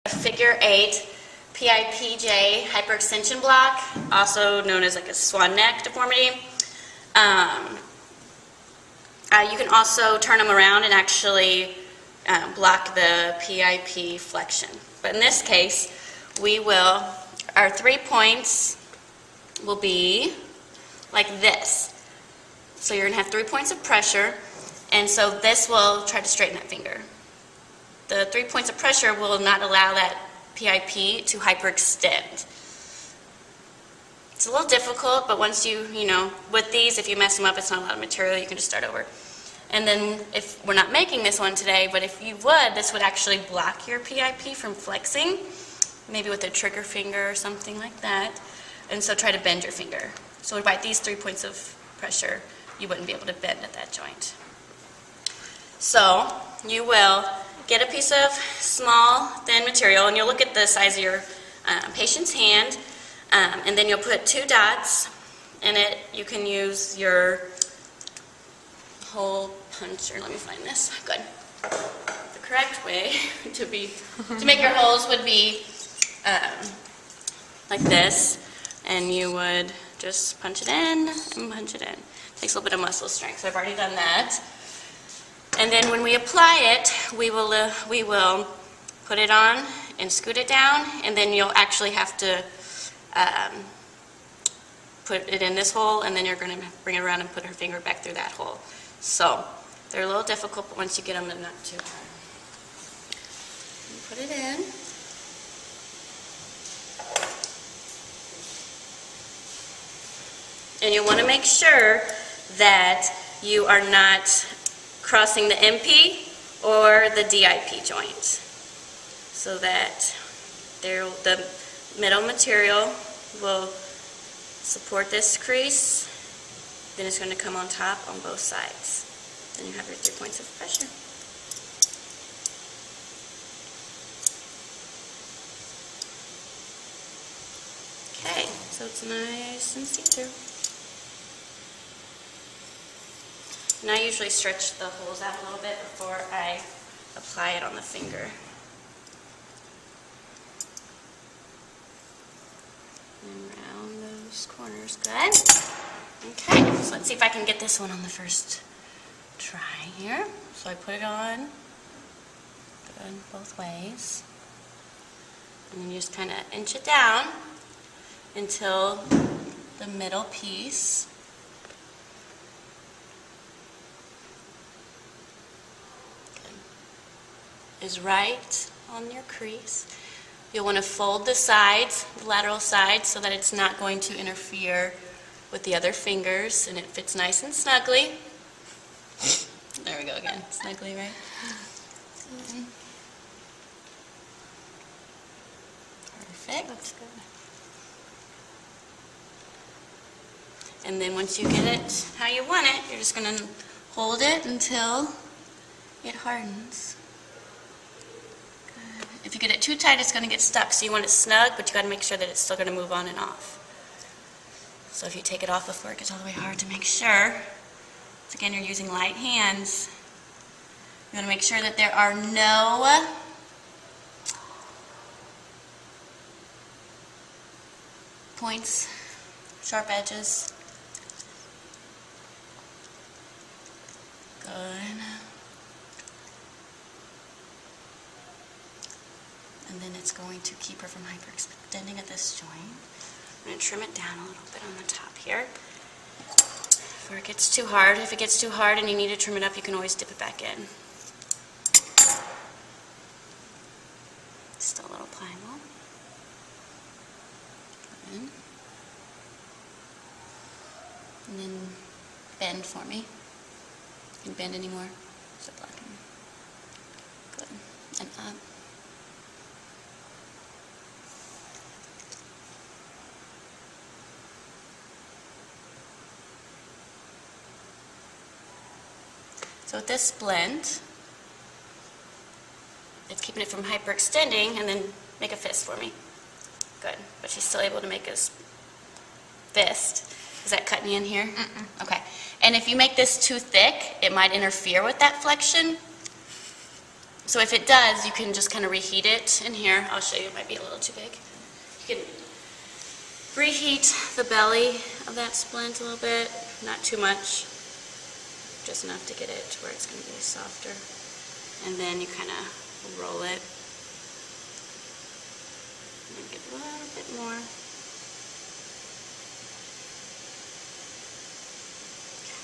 A figure 8 PIPJ hyperextension block, also known as like a swan neck deformity. You can also turn them around and actually block the PIP flexion. But in this case, our 3 points will be like this. So you're going to have 3 points of pressure, and so this will try to straighten that finger. The 3 points of pressure will not allow that PIP to hyperextend. It's a little difficult, but once you with these, if you mess them up, it's not a lot of material, you can just start over. And then if we're not making this one today, but if you would, this would actually block your PIP from flexing, maybe with a trigger finger or something like that. And so try to bend your finger. So by these 3 points of pressure, you wouldn't be able to bend at that joint. So you will get a piece of small, thin material, and you'll look at the size of your patient's hand, and then you'll put 2 dots in it. You can use your hole puncher. Let me find this. Good. The correct way to make your holes would be like this, and you would just punch it in and punch it in. It takes a little bit of muscle strength, so I've already done that. And then when we apply it, we will put it on and scoot it down, and then you'll actually have to put it in this hole, and then you're going to bring it around and put her finger back through that hole. So they're a little difficult, but once you get them, they're not too hard. You put it in. And you want to make sure that you are not crossing the MP or the DIP joint, so that the middle material will support this crease, then it's going to come on top on both sides. Then you have your 3 points of pressure. Okay, so it's nice and see-through. And I usually stretch the holes out a little bit before I apply it on the finger. And round those corners, good. Okay, so let's see if I can get this one on the first try here. So I put it on, good, both ways. And then you just kind of inch it down until the middle piece is right on your crease. You'll want to fold the sides, the lateral sides, so that it's not going to interfere with the other fingers, and it fits nice and snugly. There we go again, snugly, right? Perfect. That's good. And then once you get it how you want it, you're just going to hold it until it hardens. If you get it too tight, it's going to get stuck, so you want it snug, but you got to make sure that it's still going to move on and off. So if you take it off before it gets all the way hard, to make sure, so again, you're using light hands, you want to make sure that there are no points, sharp edges. Good. And then it's going to keep her from hyperextending at this joint. I'm going to trim it down a little bit on the top here before it gets too hard. If it gets too hard and you need to trim it up, you can always dip it back in. Still a little pliable. Good. And then bend for me. You can bend anymore. Stop blocking. Good. And up. So with this splint, it's keeping it from hyperextending, and then make a fist for me. Good. But she's still able to make a fist. Is that cutting you in here? Mm-mm. Okay. And if you make this too thick, it might interfere with that flexion. So if it does, you can just kind of reheat it in here. I'll show you, it might be a little too big. You can reheat the belly of that splint a little bit, not too much, just enough to get it to where it's going to be softer. And then you kind of roll it. And get a little bit more.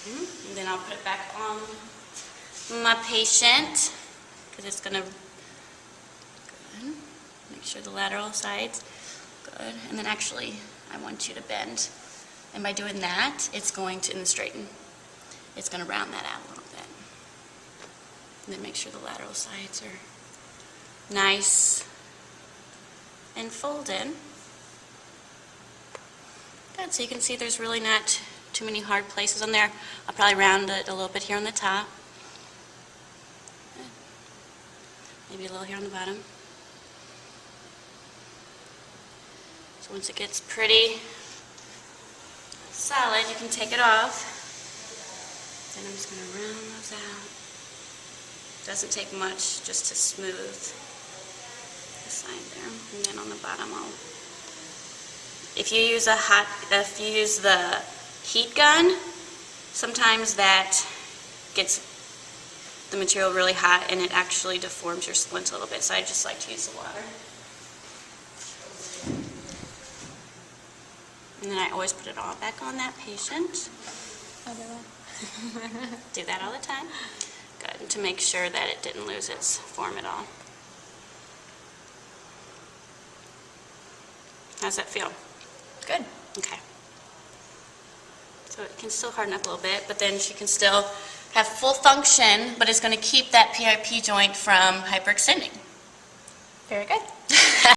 Okay. And then I'll put it back on my patient, because it's going to, good. Make sure the lateral sides, good. And then actually, I want you to bend. And by doing that, it's going to, and straighten, it's going to round that out a little bit. And then make sure the lateral sides are nice and folded. Good, so you can see there's really not too many hard places on there. I'll probably round it a little bit here on the top. Good. Maybe a little here on the bottom. So once it gets pretty solid, you can take it off. Then I'm just going to round those out. Doesn't take much just to smooth the side there. And then on the bottom, if you use the heat gun, sometimes that gets the material really hot and it actually deforms your splint a little bit. So I just like to use the water. And then I always put it all back on that patient. Do that all the time. Good, to make sure that it didn't lose its form at all. How's that feel? Good. Okay. So it can still harden up a little bit, but then she can still have full function, but it's going to keep that PIP joint from hyperextending. Very good.